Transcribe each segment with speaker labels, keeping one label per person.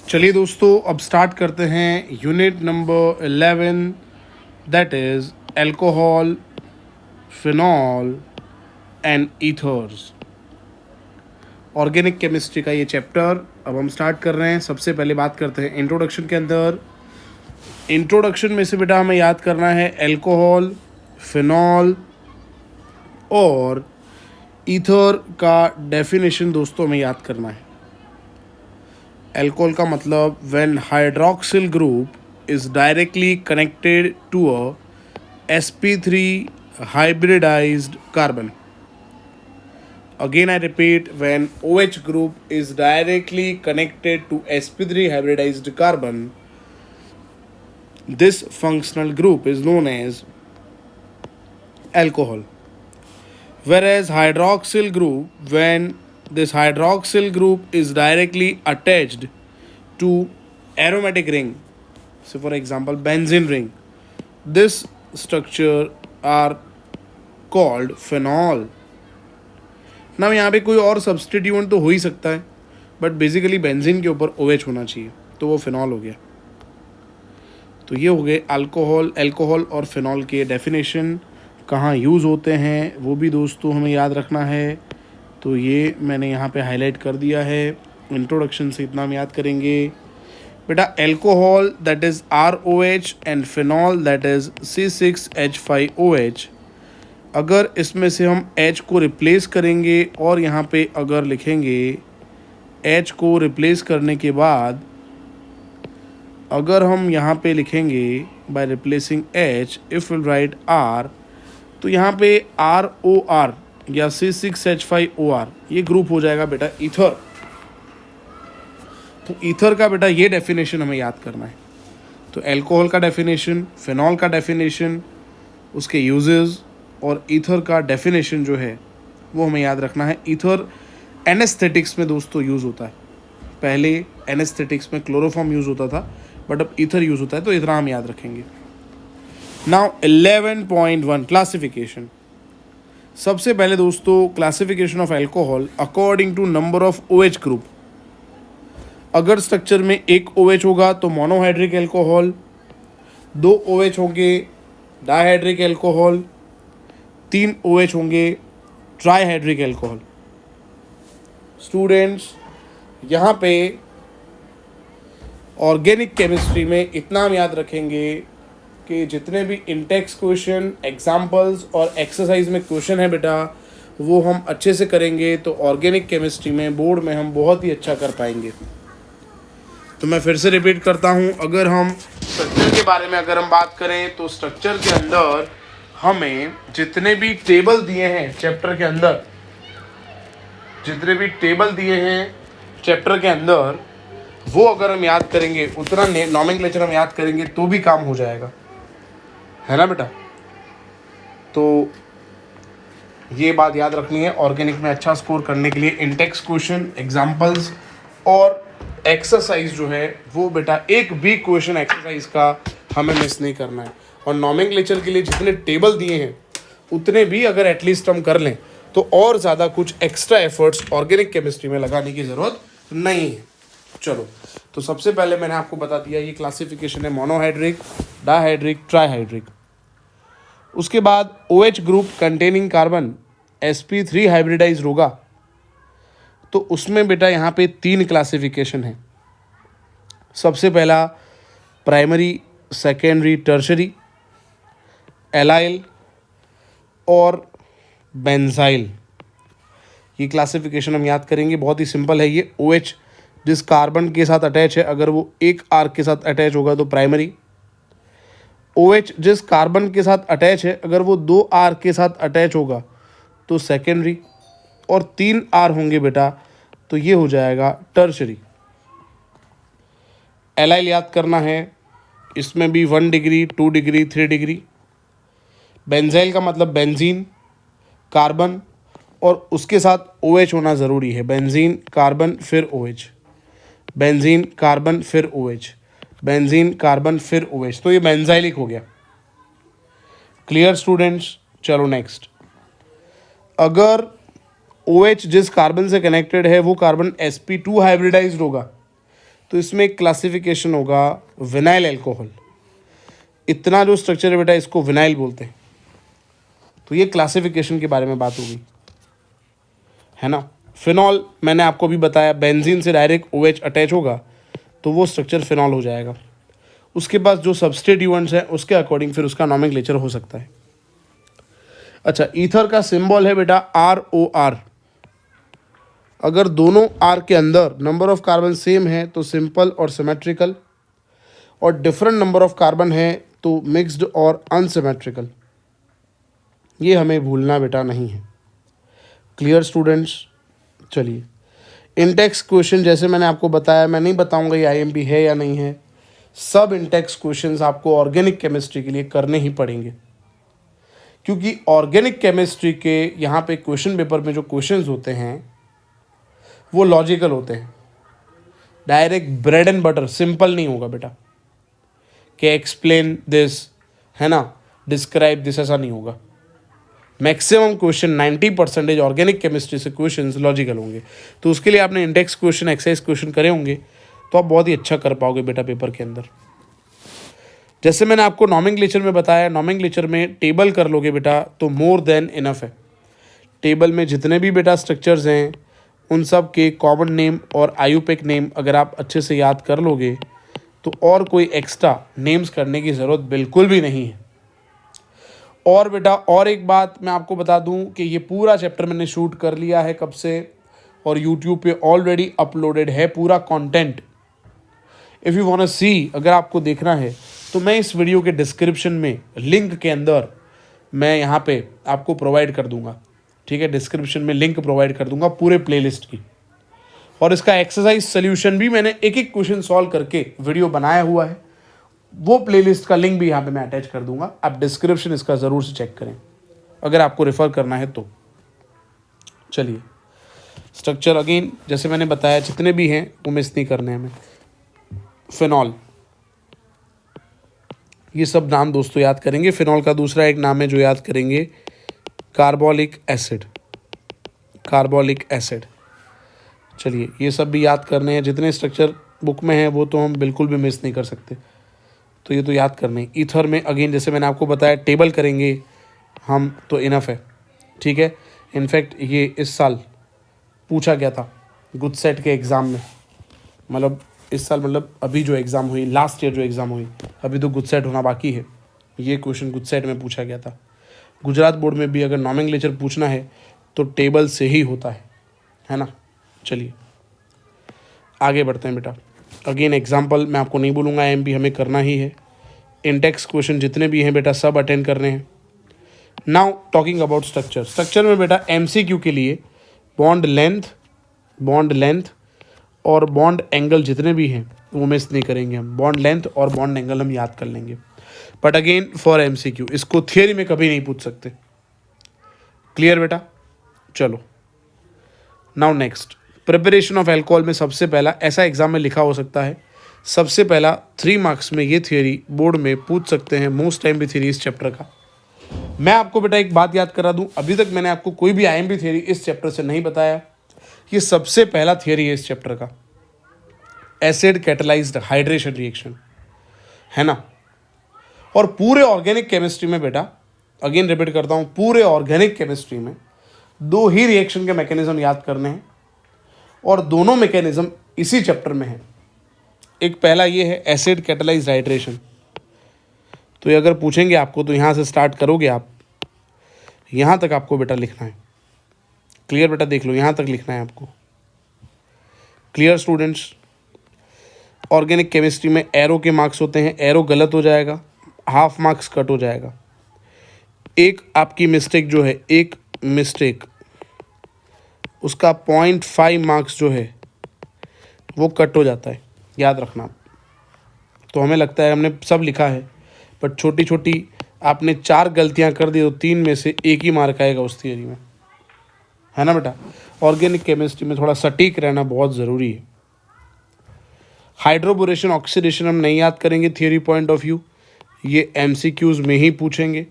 Speaker 1: चलिए दोस्तों, अब स्टार्ट करते हैं unit number 11, that is alcohol, phenol and ethers. Organic chemistry का ये चैप्टर अब हम स्टार्ट कर रहे हैं। सबसे पहले बात करते हैं इंट्रोडक्शन के अंदर। इंट्रोडक्शन में से बेटा हमें याद करना है अल्कोहल, फिनॉल और ईथर का डेफिनेशन दोस्तों हमें याद करना है। अल्कोहल का मतलब when hydroxyl group is directly connected to a sp3 hybridized carbon. Again I repeat, when OH group is directly connected to sp3 hybridized carbon, this functional group is known as alcohol. Whereas hydroxyl group, when this hydroxyl group is directly attached to aromatic ring, so for example benzene ring, this structure are called phenol. ना यहाँ पे कोई और substituent तो हो ही सकता है, but basically benzene के ऊपर OH होना चाहिए, तो वो फिनॉल हो गया। तो ये हो गए अल्कोहल और फिनॉल के डेफिनेशन। कहाँ यूज़ होते हैं वो भी दोस्तों हमें याद रखना है, तो ये मैंने यहाँ पे हाईलाइट कर दिया है। इंट्रोडक्शन से इतना हम याद करेंगे बेटा। Alcohol that is ROH and phenol that is C6H5OH। अगर इसमें से हम H को रिप्लेस करेंगे और यहाँ पे अगर लिखेंगे H को रिप्लेस करने के बाद अगर हम यहाँ पे लिखेंगे by replacing H, if will write R, तो यहाँ पे ROR या C6H5OR ये ग्रुप हो जाएगा बेटा ईथर। तो ईथर का बेटा ये डेफिनेशन हमें याद करना है। तो अल्कोहल का डेफिनेशन, फिनॉल का डेफिनेशन, उसके यूजेस और ईथर का डेफिनेशन जो है वो हमें याद रखना है। ईथर एनेस्थेटिक्स में दोस्तों यूज़ होता है। पहले एनेस्थेटिक्स में क्लोरोफॉर्म यूज़ होता था, बट अब ईथर यूज़ होता है, तो इतना हम याद रखेंगे। Now 11.1 classification. सबसे पहले दोस्तों classification of alcohol according to number of OH group. अगर स्ट्रक्चर में एक OH होगा तो मोनोहाइड्रिक अल्कोहल, 2 OH होंगे डाइहाइड्रिक अल्कोहल, 3 OH होंगे ट्राइहाइड्रिक अल्कोहल। स्टूडेंट्स यहाँ पे ऑर्गेनिक केमिस्ट्री में इतना हम याद रखेंगे कि जितने भी इंटेक्स क्वेश्चन, एग्जाम्पल्स और एक्सरसाइज में क्वेश्चन है बेटा वो हम अच्छे से करेंगे, तो ऑर्गेनिक केमिस्ट्री में बोर्ड में हम बहुत ही अच्छा कर पाएंगे। तो मैं फिर से रिपीट करता हूँ, अगर हम स्ट्रक्चर के बारे में अगर हम बात करें तो स्ट्रक्चर के अंदर हमें जितने भी टेबल दिए हैं चैप्टर के अंदर, जितने भी टेबल दिए हैं चैप्टर के अंदर, वो अगर हम याद करेंगे, उतना नॉमेनक्लेचर हम याद करेंगे तो भी काम हो जाएगा, है ना बेटा। तो ये बात याद रखनी है ऑर्गेनिक में अच्छा स्कोर करने के लिए। इंटेक्स क्वेश्चन, एग्जाम्पल्स और एक्सरसाइज जो है वो बेटा एक भी क्वेश्चन एक्सरसाइज का हमें मिस नहीं करना है। और नॉमेनक्लेचर के लिए जितने टेबल दिए हैं उतने भी अगर एटलीस्ट हम कर लें तो और ज़्यादा कुछ एक्स्ट्रा एफर्ट्स ऑर्गेनिक केमिस्ट्री में लगाने की ज़रूरत नहीं है। चलो, तो सबसे पहले मैंने आपको बता दिया ये क्लासिफिकेशन है मोनोहाइड्रिक, डाइहाइड्रिक, ट्राइहाइड्रिक। उसके बाद OH group containing carbon sp3 hybridise होगा, तो उसमें बेटा यहाँ पे 3 क्लासिफिकेशन है। सबसे पहला प्राइमरी, सेकेंडरी, टर्शरी, एलाइल और बेंजाइल। ये क्लासिफिकेशन हम याद करेंगे, बहुत ही सिंपल है ये। OH जिस कार्बन के साथ अटैच है, अगर वो एक आर्क के साथ अटैच होगा तो प्राइमरी। OH जिस कार्बन के साथ अटैच है, अगर वो 2 आर्क के साथ अटैच होगा तो सेकेंडरी। और 3 आर होंगे बेटा तो ये हो जाएगा टर्शरी। एलाइल याद करना है, इसमें भी 1 डिग्री, 2 डिग्री, 3 डिग्री। बेंजाइल का मतलब बेंजीन, कार्बन और उसके साथ OH होना ज़रूरी है। बेंजीन, कार्बन, फिर OH, बेंजीन, कार्बन, फिर OH, बेंजीन, कार्बन, फिर OH, तो ये बेंजाइलिक हो गया। Clear students. चलो नेक्स्ट, अगर OH जिस कार्बन से कनेक्टेड है वो कार्बन sp2 हाइब्रिडाइज्ड होगा, तो इसमें एक क्लासिफिकेशन होगा विनाइल अल्कोहल। इतना जो स्ट्रक्चर है बेटा इसको विनाइल बोलते हैं। तो ये क्लासिफिकेशन के बारे में बात होगी, है ना। फिनॉल मैंने आपको भी बताया, बेंजीन से डायरेक्ट OH अटैच होगा तो वो स्ट्रक्चर फिनॉल हो जाएगा। उसके बाद जो सब्स्टिट्यूएंट्स हैं उसके अकॉर्डिंग फिर उसका नॉमेनक्लेचर हो सकता है। अच्छा, ईथर का सिंबल है बेटा ROR। अगर दोनों R के अंदर नंबर ऑफ कार्बन सेम है तो सिंपल और सिमेट्रिकल, और डिफरेंट नंबर ऑफ कार्बन है तो मिक्स्ड और अनसिमेट्रिकल। ये हमें भूलना बेटा नहीं है। Clear students. चलिए, इंटेक्स क्वेश्चन जैसे मैंने आपको बताया, मैं नहीं बताऊंगा ये IMP है या नहीं है। सब इंटेक्स क्वेश्चंस आपको ऑर्गेनिक केमिस्ट्री के लिए करने ही पड़ेंगे, क्योंकि ऑर्गेनिक केमिस्ट्री के यहाँ पे क्वेश्चन पेपर में जो क्वेश्चंस होते हैं वो लॉजिकल होते हैं। Direct bread and butter simple नहीं होगा बेटा कि एक्सप्लेन दिस, है ना, डिस्क्राइब दिस, ऐसा नहीं होगा। मैक्सिमम क्वेश्चन 90% ऑर्गेनिक केमिस्ट्री से क्वेश्चंस लॉजिकल होंगे। तो उसके लिए आपने इंडेक्स क्वेश्चन, एक्सरसाइज क्वेश्चन करे होंगे तो आप बहुत ही अच्छा कर पाओगे बेटा पेपर के अंदर। जैसे मैंने आपको नॉमेनक्लेचर में बताया, नॉमेनक्लेचर में टेबल कर लोगे बेटा तो मोर देन इनफ है। टेबल में जितने भी बेटा स्ट्रक्चर्स हैं उन सब के कॉमन नेम और IUPAC नेम अगर आप अच्छे से याद कर लोगे तो और कोई एक्स्ट्रा नेम्स करने की ज़रूरत बिल्कुल भी नहीं है। और बेटा और एक बात मैं आपको बता दूं कि ये पूरा चैप्टर मैंने शूट कर लिया है कब से, और यूट्यूब पे ऑलरेडी अपलोडेड है पूरा content. If you want see, अगर आपको देखना है तो मैं इस वीडियो के डिस्क्रिप्शन में लिंक के अंदर मैं यहाँ पे आपको प्रोवाइड कर दूंगा, ठीक है। डिस्क्रिप्शन में लिंक प्रोवाइड कर दूंगा पूरे प्लेलिस्ट की, और इसका एक्सरसाइज सोल्यूशन भी मैंने एक एक क्वेश्चन सॉल्व करके वीडियो बनाया हुआ है। वो प्लेलिस्ट का लिंक भी यहाँ पे मैं अटैच कर दूंगा, आप डिस्क्रिप्शन इसका ज़रूर से चेक करें अगर आपको रेफर करना है तो। चलिए, स्ट्रक्चर अगेन जैसे मैंने बताया जितने भी हैं वो मिस नहीं करने हमें। फिनॉल, ये सब नाम दोस्तों याद करेंगे। फिनॉल का दूसरा एक नाम है जो याद करेंगे, कार्बोलिक एसिड। कार्बोलिक एसिड, चलिए ये सब भी याद करने हैं। जितने स्ट्रक्चर बुक में हैं वो तो हम बिल्कुल भी मिस नहीं कर सकते, तो ये तो याद करने। ईथर में अगेन जैसे मैंने आपको बताया टेबल करेंगे हम तो इनफ है, ठीक है। इनफैक्ट ये इस साल पूछा गया था गुडसेट के एग्ज़ाम में, मतलब इस साल मतलब अभी जो एग्ज़ाम हुई, लास्ट ईयर जो एग्ज़ाम हुई, अभी तो गुडसेट होना बाकी है। ये क्वेश्चन गुडसेट में पूछा गया था। गुजरात बोर्ड में भी अगर नॉमेनक्लेचर पूछना है तो टेबल से ही होता है ना। चलिए आगे बढ़ते हैं बेटा। अगेन एग्जाम्पल मैं आपको नहीं बोलूँगा, IMP हमें करना ही है। इंटेक्स क्वेश्चन जितने भी हैं बेटा सब अटेंड करने हैं। Now talking about structure. Structure में बेटा MCQ के लिए बॉन्ड लेंथ और बॉन्ड एंगल जितने भी हैं वो मिस नहीं करेंगे हम। बॉन्ड लेंथ और बॉन्ड एंगल हम याद कर लेंगे, बट अगेन फॉर MCQ इसको थियरी में कभी नहीं पूछ सकते। क्लियर बेटा। चलो now next, preparation of alcohol में सबसे पहला ऐसा एग्जाम में लिखा हो सकता है, सबसे पहला 3 मार्क्स में ये थियरी बोर्ड में पूछ सकते हैं। मोस्ट टाइम भी थियरी इस चैप्टर का। मैं आपको बेटा एक बात याद करा दूं, अभी तक मैंने आपको कोई भी IMP थियरी इस चैप्टर से नहीं बताया। ये सबसे पहला थियरी है इस चैप्टर का, एसिड कैटलाइज्ड हाइड्रेशन रिएक्शन, है ना। और पूरे ऑर्गेनिक केमिस्ट्री में बेटा, अगेन रिपीट करता हूं, पूरे ऑर्गेनिक केमिस्ट्री में 2 ही रिएक्शन के मैकेनिज्म याद करने हैं, और दोनों मैकेनिज्म इसी चैप्टर में है। एक पहला ये है एसिड कैटलाइज्ड हाइड्रेशन। तो ये अगर पूछेंगे आपको तो यहाँ से स्टार्ट करोगे आप, यहाँ तक आपको बेटा लिखना है। क्लियर बेटा, देख लो यहाँ तक लिखना है आपको। Clear students. ऑर्गेनिक केमिस्ट्री में एरो के मार्क्स होते हैं, एरो गलत हो जाएगा, हाफ मार्क्स कट हो जाएगा। एक आपकी मिस्टेक जो है, एक मिस्टेक उसका 0.5 मार्क्स जो है वो कट हो जाता है, याद रखना। तो हमें लगता है हमने सब लिखा है, बट छोटी छोटी आपने 4 गलतियां कर दी तो 3 में से 1 ही मार्क आएगा उस थियरी में, है ना बेटा। ऑर्गेनिक केमिस्ट्री में थोड़ा सटीक रहना बहुत ज़रूरी है। हाइड्रोबोरेशन ऑक्सीडेशन हम नहीं याद करेंगे थियरी पॉइंट ऑफ व्यू, ये MCQs में ही पूछेंगे।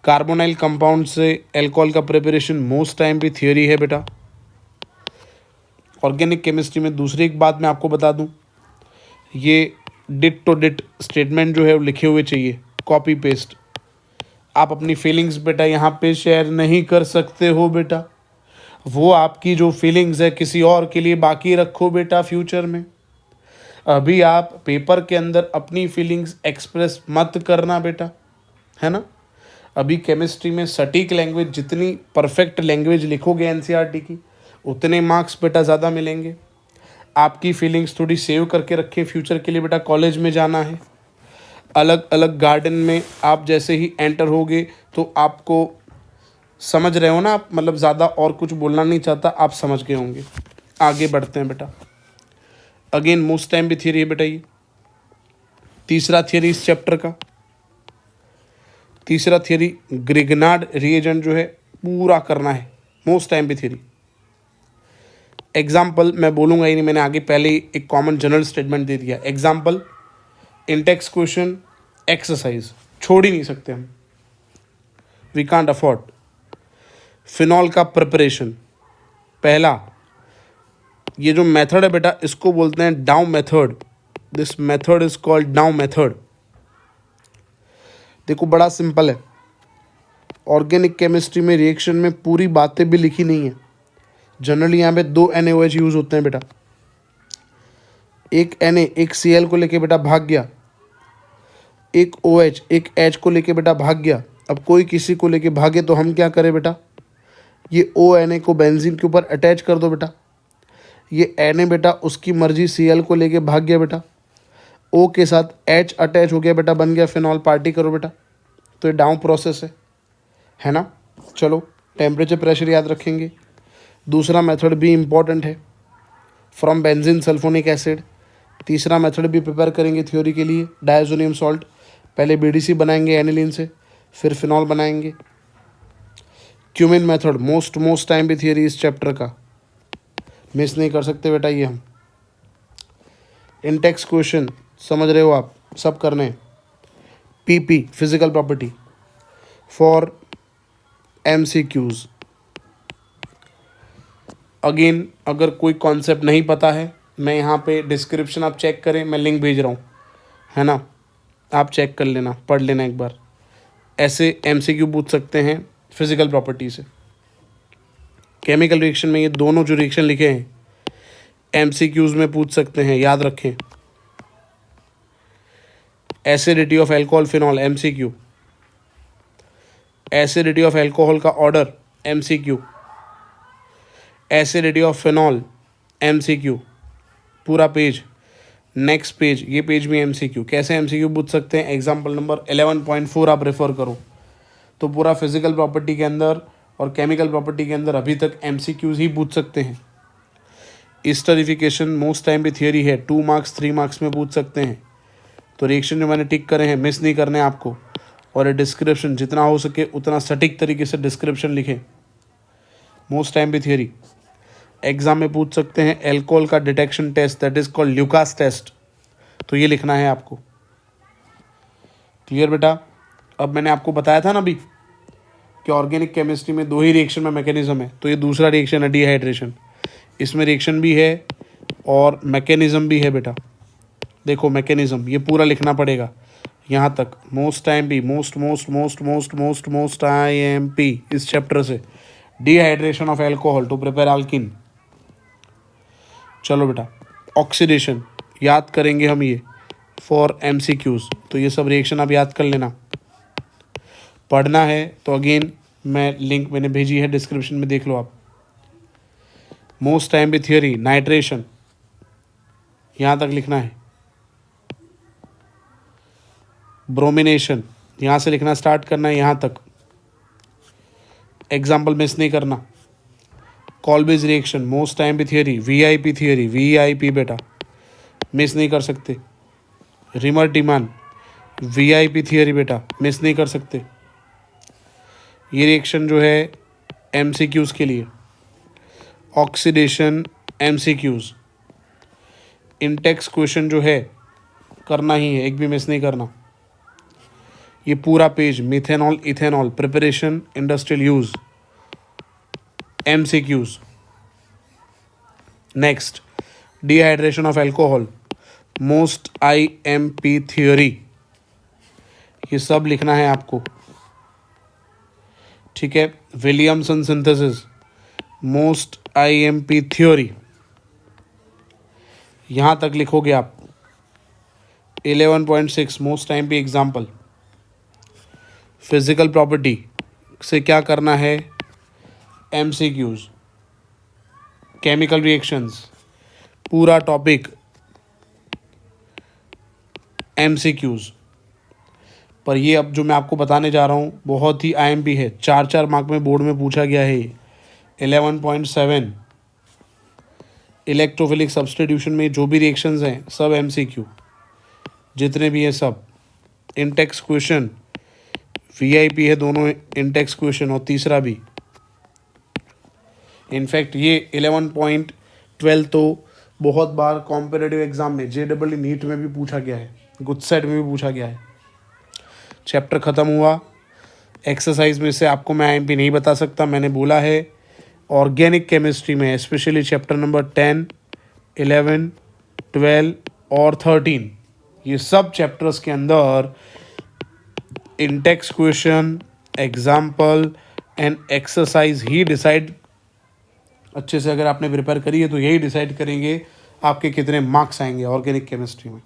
Speaker 1: कार्बोनाइल कंपाउंड से अल्कोहल का प्रिपरेशन मोस्ट टाइम भी थियरी है बेटा। ऑर्गेनिक केमिस्ट्री में दूसरी एक बात मैं आपको बता दूं, ये डिट टू डिट स्टेटमेंट जो है वो लिखे हुए चाहिए, कॉपी पेस्ट। आप अपनी फीलिंग्स बेटा यहाँ पे शेयर नहीं कर सकते हो बेटा, वो आपकी जो फीलिंग्स है किसी और के लिए बाकी रखो बेटा फ्यूचर में। अभी आप पेपर के अंदर अपनी फीलिंग्स एक्सप्रेस मत करना बेटा, है ना। अभी केमिस्ट्री में सटीक लैंग्वेज, जितनी परफेक्ट लैंग्वेज लिखोगे एनसीईआरटी की, उतने मार्क्स बेटा ज़्यादा मिलेंगे। आपकी फीलिंग्स थोड़ी सेव करके रखें फ्यूचर के लिए बेटा। कॉलेज में जाना है, अलग अलग गार्डन में आप जैसे ही एंटर होगे तो आपको समझ रहे हो ना आप, मतलब ज़्यादा और कुछ बोलना नहीं चाहता, आप समझ गए होंगे। आगे बढ़ते हैं बेटा। अगेन मोस्ट टाइम भी थियरी है बेटा, ये तीसरा थियरी इस चैप्टर का। तीसरा थियरी ग्रिग्नार्ड रिएजेंट जो है पूरा करना है, मोस्ट टाइम भी थियरी। एग्जाम्पल मैं बोलूँगा ही नहीं, मैंने आगे पहले ही एक कॉमन जनरल स्टेटमेंट दे दिया। एग्जाम्पल, इंटेक्स क्वेश्चन, एक्सरसाइज छोड़ ही नहीं सकते हम, वी कांट अफोर्ड। फिनॉल का प्रिपरेशन, पहला ये जो मेथड है बेटा इसको बोलते हैं डाउ method. This method is called डाउ मेथड। देखो बड़ा सिंपल है, ऑर्गेनिक केमिस्ट्री में रिएक्शन में पूरी बातें भी लिखी नहीं है। जनरली यहाँ पे 2 NaOH यूज़ होते हैं बेटा, एक Na एक Cl को लेके बेटा भाग गया, एक OH एक H को लेके बेटा भाग गया। अब कोई किसी को लेके भागे तो हम क्या करें बेटा, ये ONa को बेंजीन के ऊपर अटैच कर दो बेटा। ये Na बेटा उसकी मर्जी Cl को लेके भाग गया बेटा, O के साथ H अटैच हो गया बेटा, बन गया फिनॉल, पार्टी करो बेटा। तो ये डाउन प्रोसेस है ना। चलो टेम्परेचर प्रेशर याद रखेंगे। दूसरा मेथड भी इम्पॉर्टेंट है, फ्रॉम बेंजीन सल्फोनिक एसिड। तीसरा मेथड भी प्रिपेयर करेंगे थ्योरी के लिए, डायजोनियम सॉल्ट। पहले BDC बनाएंगे एनिलीन से, फिर फिनॉल बनाएंगे। क्यूमिन मेथड मोस्ट टाइम भी थियरी इस चैप्टर का, मिस नहीं कर सकते बेटा ये हम। इंटेक्स क्वेश्चन समझ रहे हो आप, सब करने हैं। PP physical property for MCQs। Again अगर कोई कॉन्सेप्ट नहीं पता है, मैं यहाँ पे डिस्क्रिप्शन आप चेक करें, मैं लिंक भेज रहा हूँ, है ना, आप चेक कर लेना, पढ़ लेना एक बार। ऐसे MCQ पूछ सकते हैं फिजिकल प्रॉपर्टी से। केमिकल रिएक्शन में ये दोनों जो रिएक्शन लिखे हैं MCQs में पूछ सकते हैं, याद रखें। Acidity of alcohol phenol MCQ, acidity of alcohol का order MCQ, acidity of phenol MCQ, पूरा पेज। नेक्स्ट पेज, ये पेज भी MCQ। कैसे MCQ पूछ सकते हैं, एग्जाम्पल नंबर 11.4 आप रेफर करो तो पूरा फिजिकल प्रॉपर्टी के अंदर और केमिकल प्रॉपर्टी के अंदर अभी तक MCQs ही पूछ सकते हैं। स्टरीफिकेशन मोस्ट टाइम भी थियरी है, 2 मार्क्स 3 मार्क्स में पूछ सकते हैं। तो रिएक्शन जो मैंने टिक करे हैं मिस नहीं करने आपको। और ये डिस्क्रिप्शन जितना हो सके उतना सटीक तरीके से डिस्क्रिप्शन लिखें, मोस्ट टाइम भी थियरी। एग्जाम में पूछ सकते हैं एल्कोहल का detection test, that is called Lucas test, तो ये लिखना है आपको। क्लियर बेटा। अब मैंने आपको बताया था ना अभी कि ऑर्गेनिक केमिस्ट्री में 2 ही रिएक्शन में मैकेनिज्म है, तो ये दूसरा रिएक्शन है डिहाइड्रेशन। इसमें रिएक्शन भी है और मैकेनिज्म भी है बेटा। देखो मैकेनिज्म ये पूरा लिखना पड़ेगा यहाँ तक, मोस्ट टाइम भी, मोस्ट टाइम पी इस चैप्टर से, dehydration of alcohol to prepare alkene. चलो बेटा, ऑक्सीडेशन याद करेंगे हम ये फॉर MCQs, तो ये सब रिएक्शन आप याद कर लेना। पढ़ना है तो अगेन मैं लिंक मैंने भेजी है डिस्क्रिप्शन में, देख लो आप। मोस्ट टाइम भी थियरी, नाइट्रेशन यहाँ तक लिखना है। ब्रोमिनेशन यहाँ से लिखना स्टार्ट करना है यहाँ तक, एग्जाम्पल मिस नहीं करना। कॉल्बेज रिएक्शन मोस्ट टाइम भी थियरी, VIP थियरी, VIP बेटा मिस नहीं कर सकते। रिमर डिमान VIP थियरी बेटा मिस नहीं कर सकते। ये रिएक्शन जो है MCQs के लिए। Oxidation MCQs। इंटेक्स क्वेश्चन जो है करना ही है, एक भी मिस नहीं करना। ये पूरा page methanol ethanol preparation industrial use MCQs। Next, dehydration of alcohol, most IMP theory, ये सब लिखना है आपको, ठीक है। Williamson synthesis, most IMP theory, यहाँ तक लिखोगे आप। 11.6 most IMP example, physical property से क्या करना है, MCQs, केमिकल रिएक्शंस, पूरा टॉपिक MCQs। पर ये अब जो मैं आपको बताने जा रहा हूँ बहुत ही IMP है, 4 मार्क में बोर्ड में पूछा गया है। 11.7 इलेक्ट्रोफिलिक सब्स्टिट्यूशन में जो भी रिएक्शंस हैं सब MCQ, जितने भी हैं सब इंटेक्स क्वेश्चन, VIP है दोनों इंटेक्स क्वेश्चन और तीसरा भी। इनफैक्ट ये 11.12 तो बहुत बार कॉम्पिटिटिव एग्जाम में JEE नीट में भी पूछा गया है, गुजसेट में भी पूछा गया है। चैप्टर ख़त्म हुआ। एक्सरसाइज में से आपको मैं IMP नहीं बता सकता, मैंने बोला है ऑर्गेनिक केमिस्ट्री में स्पेशली चैप्टर नंबर 10, 11, 12 और 13, ये सब चैप्टर्स के अंदर Intex question, example and exercise he decide, अच्छे से अगर आपने प्रिपेयर करी है तो यही डिसाइड करेंगे आपके कितने मार्क्स आएंगे ऑर्गेनिक केमिस्ट्री में।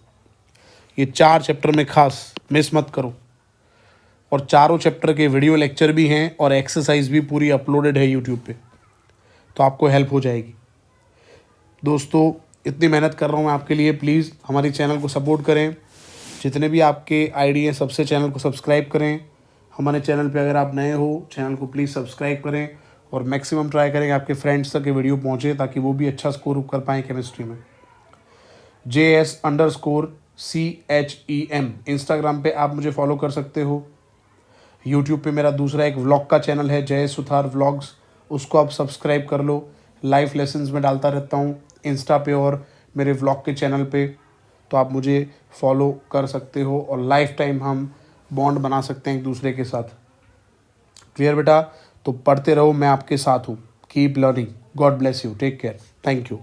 Speaker 1: ये 4 चैप्टर में खास मिस मत करो, और चारों चैप्टर के वीडियो लेक्चर भी हैं और एक्सरसाइज भी पूरी अपलोडेड है यूट्यूब पे, तो आपको हेल्प हो जाएगी। दोस्तों इतनी मेहनत कर रहा हूँ मैं आपके लिए, प्लीज़ हमारे चैनल को सपोर्ट करें। जितने भी आपके आईडी हैं सबसे चैनल को सब्सक्राइब करें। हमारे चैनल पे अगर आप नए हो, चैनल को प्लीज़ सब्सक्राइब करें और मैक्सिमम ट्राई करें आपके फ्रेंड्स तक ये वीडियो पहुँचे ताकि वो भी अच्छा स्कोर कर पाएँ केमिस्ट्री में। JS_CHEM इंस्टाग्राम पे आप मुझे फॉलो कर सकते हो। यूट्यूब पे मेरा दूसरा एक व्लॉग का चैनल है जय सुथार व्लॉग्स, उसको आप सब्सक्राइब कर लो। लाइफ लेसन्स में डालता रहता हूँ इंस्टा पे और मेरे व्लॉग के चैनल पे, तो आप मुझे फॉलो कर सकते हो और लाइफ टाइम हम बॉन्ड बना सकते हैं एक दूसरे के साथ। क्लियर बेटा? तो पढ़ते रहो, मैं आपके साथ हूँ। Keep learning. God bless you. Take care. Thank you.